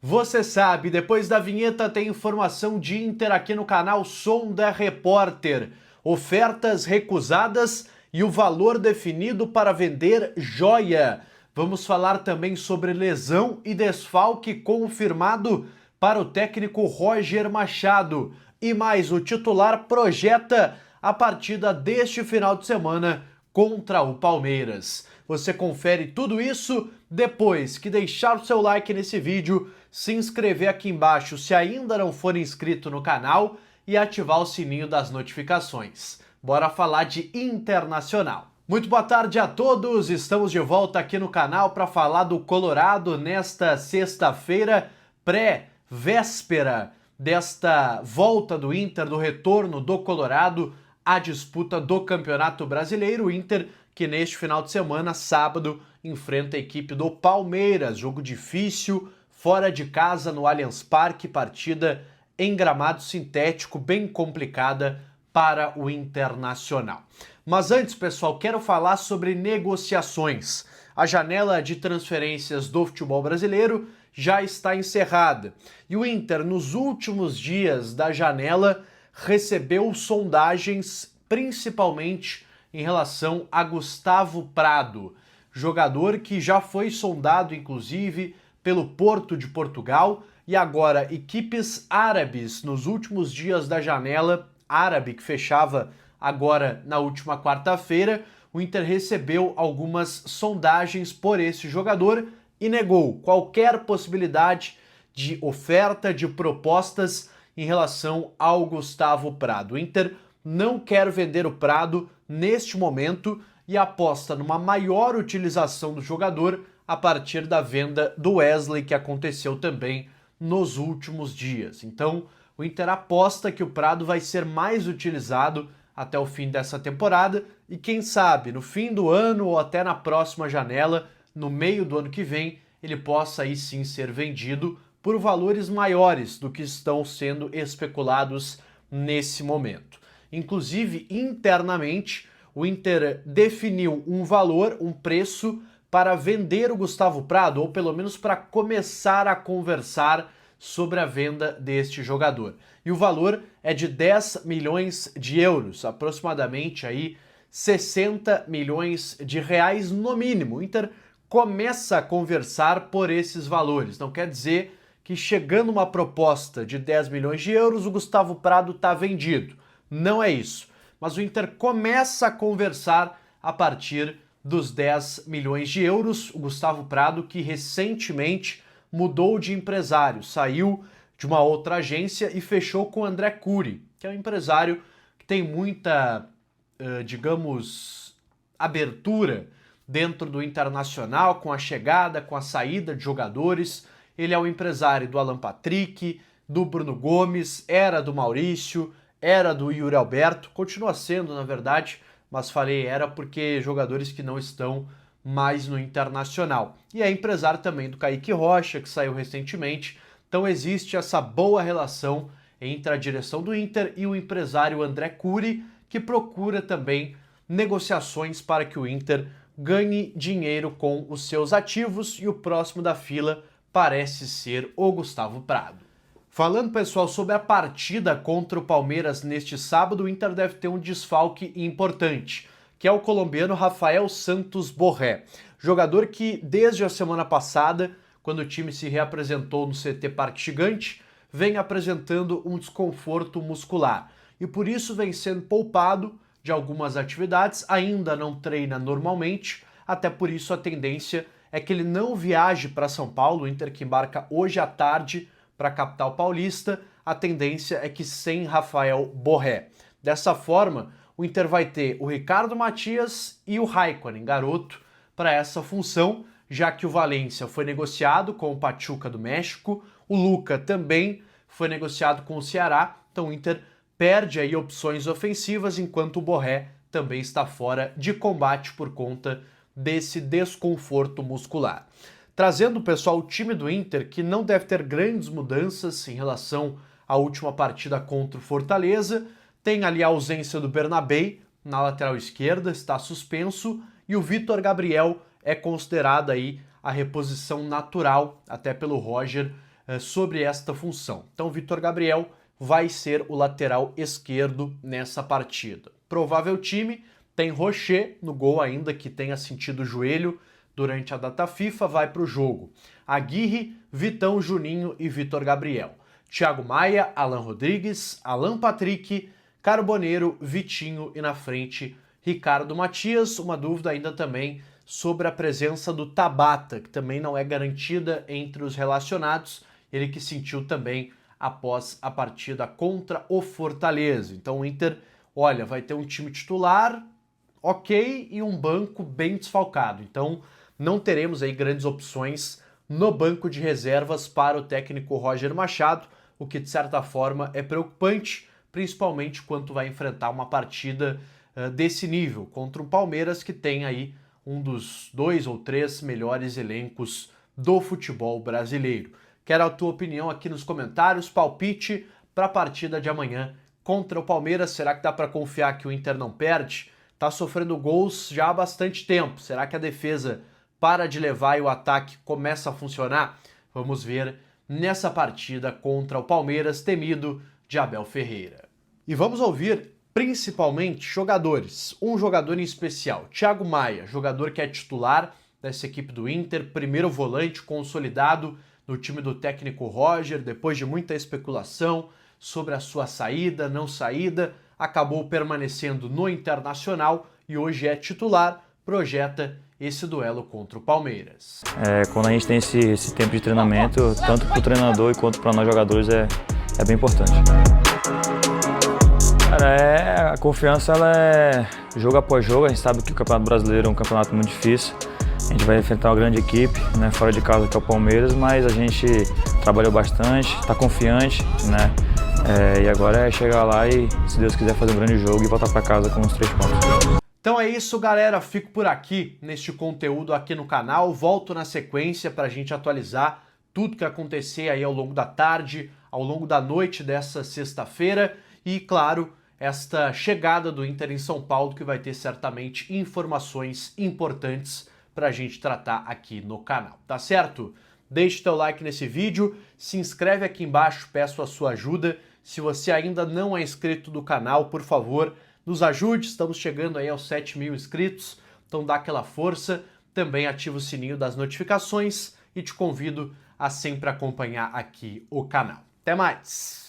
Você sabe, depois da vinheta tem informação de Inter aqui no canal Sonda Repórter. Ofertas recusadas e o valor definido para vender joia. Vamos falar também sobre lesão e desfalque confirmado para o técnico Roger Machado. E mais, o titular projeta a partida deste final de semana contra o Palmeiras. Você confere tudo isso depois que deixar o seu like nesse vídeo, se inscrever aqui embaixo se ainda não for inscrito no canal e ativar o sininho das notificações. Bora falar de Internacional. Muito boa tarde a todos, estamos de volta aqui no canal para falar do Colorado nesta sexta-feira, pré-véspera desta volta do Inter, do retorno do Colorado à disputa do Campeonato Brasileiro. O Inter que neste final de semana, sábado, enfrenta a equipe do Palmeiras, jogo difícil, fora de casa no Allianz Parque, partida em gramado sintético, bem complicada para o Internacional. Mas antes, pessoal, quero falar sobre negociações. A janela de transferências do futebol brasileiro já está encerrada. E o Inter, nos últimos dias da janela, recebeu sondagens, principalmente em relação a Gustavo Prado, jogador que já foi sondado, inclusive, pelo Porto de Portugal, e agora equipes árabes nos últimos dias da janela árabe, que fechava agora na última quarta-feira. O Inter recebeu algumas sondagens por esse jogador e negou qualquer possibilidade de oferta, de propostas em relação ao Gustavo Prado. O Inter não quer vender o Prado neste momento e aposta numa maior utilização do jogador a partir da venda do Wesley, que aconteceu também nos últimos dias. Então, o Inter aposta que o Prado vai ser mais utilizado até o fim dessa temporada e quem sabe no fim do ano ou até na próxima janela, no meio do ano que vem, ele possa aí sim ser vendido por valores maiores do que estão sendo especulados nesse momento. Inclusive, internamente, o Inter definiu um valor, um preço para vender o Gustavo Prado, ou pelo menos para começar a conversar sobre a venda deste jogador. E o valor é de 10 milhões de euros, aproximadamente aí 60 milhões de reais no mínimo. O Inter começa a conversar por esses valores. Não quer dizer que chegando uma proposta de 10 milhões de euros, o Gustavo Prado está vendido. Não é isso. Mas o Inter começa a conversar a partir dos 10 milhões de euros. O Gustavo Prado, que recentemente mudou de empresário, saiu de uma outra agência e fechou com o André Curi, que é um empresário que tem muita, digamos, abertura dentro do Internacional, com a chegada, com a saída de jogadores. Ele é o empresário do Alan Patrick, do Bruno Gomes, era do Maurício, era do Yuri Alberto, continua sendo, na verdade, mas falei era porque jogadores que não estão mais no Internacional. E é empresário também do Kaique Rocha, que saiu recentemente. Então existe essa boa relação entre a direção do Inter e o empresário André Curi, que procura também negociações para que o Inter ganhe dinheiro com os seus ativos, e o próximo da fila parece ser o Gustavo Prado. Falando, pessoal, sobre a partida contra o Palmeiras neste sábado, o Inter deve ter um desfalque importante, que é o colombiano Rafael Santos Borré, jogador que desde a semana passada, quando o time se reapresentou no CT Parque Gigante, vem apresentando um desconforto muscular e por isso vem sendo poupado de algumas atividades, ainda não treina normalmente, até por isso a tendência é que ele não viaje para São Paulo. O Inter que embarca hoje à tarde para a capital paulista, a tendência é que sem Rafael Borré. Dessa forma, o Inter vai ter o Ricardo Matias e o Raikkonen, garoto, para essa função, já que o Valência foi negociado com o Pachuca do México, o Luca também foi negociado com o Ceará, então o Inter perde aí opções ofensivas, enquanto o Borré também está fora de combate por conta desse desconforto muscular. Trazendo, pessoal, o time do Inter, que não deve ter grandes mudanças em relação à última partida contra o Fortaleza. Tem ali a ausência do Bernabei na lateral esquerda, está suspenso, e o Vitor Gabriel é considerado aí a reposição natural, até pelo Roger, sobre esta função. Então, Vitor Gabriel vai ser o lateral esquerdo nessa partida. Provável time, tem Rocher no gol ainda, que tenha sentido o joelho durante a data FIFA, vai para o jogo. Aguirre, Vitão, Juninho e Vitor Gabriel. Thiago Maia, Alan Rodrigues, Alan Patrick, Carboneiro, Vitinho e na frente Ricardo Matias. Uma dúvida ainda também sobre a presença do Tabata, que também não é garantida entre os relacionados, ele que sentiu também após a partida contra o Fortaleza. Então o Inter, olha, vai ter um time titular ok e um banco bem desfalcado. Então não teremos aí grandes opções no banco de reservas para o técnico Roger Machado, o que de certa forma é preocupante, principalmente quando vai enfrentar uma partida desse nível, contra o Palmeiras, que tem aí um dos 2 ou 3 melhores elencos do futebol brasileiro. Quero a tua opinião aqui nos comentários, palpite para a partida de amanhã contra o Palmeiras. Será que dá para confiar que o Inter não perde? Tá sofrendo gols já há bastante tempo. Será que a defesa para de levar e o ataque começa a funcionar? Vamos ver nessa partida contra o Palmeiras, temido de Abel Ferreira. E vamos ouvir principalmente jogadores. Um jogador em especial, Thiago Maia, jogador que é titular dessa equipe do Inter, primeiro volante consolidado no time do técnico Roger, depois de muita especulação sobre a sua saída, não saída, acabou permanecendo no Internacional e hoje é titular, projeta esse duelo contra o Palmeiras. Quando a gente tem esse tempo de treinamento, tanto para o treinador quanto para nós jogadores, é bem importante. Cara, a confiança ela é jogo após jogo. A gente sabe que o Campeonato Brasileiro é um campeonato muito difícil. A gente vai enfrentar uma grande equipe, né, fora de casa, que é o Palmeiras, mas a gente trabalhou bastante, está confiante, né? E agora é chegar lá e, se Deus quiser, fazer um grande jogo e voltar para casa com os 3 pontos. Então é isso, galera. Fico por aqui neste conteúdo aqui no canal. Volto na sequência para a gente atualizar tudo que acontecer aí ao longo da tarde, ao longo da noite dessa sexta-feira e, claro, esta chegada do Inter em São Paulo, que vai ter certamente informações importantes para a gente tratar aqui no canal, tá certo? Deixe teu like nesse vídeo, se inscreve aqui embaixo, peço a sua ajuda. Se você ainda não é inscrito do canal, por favor, nos ajude, estamos chegando aí aos 7.000 inscritos, então dá aquela força. Também ativa o sininho das notificações e te convido a sempre acompanhar aqui o canal. Até mais!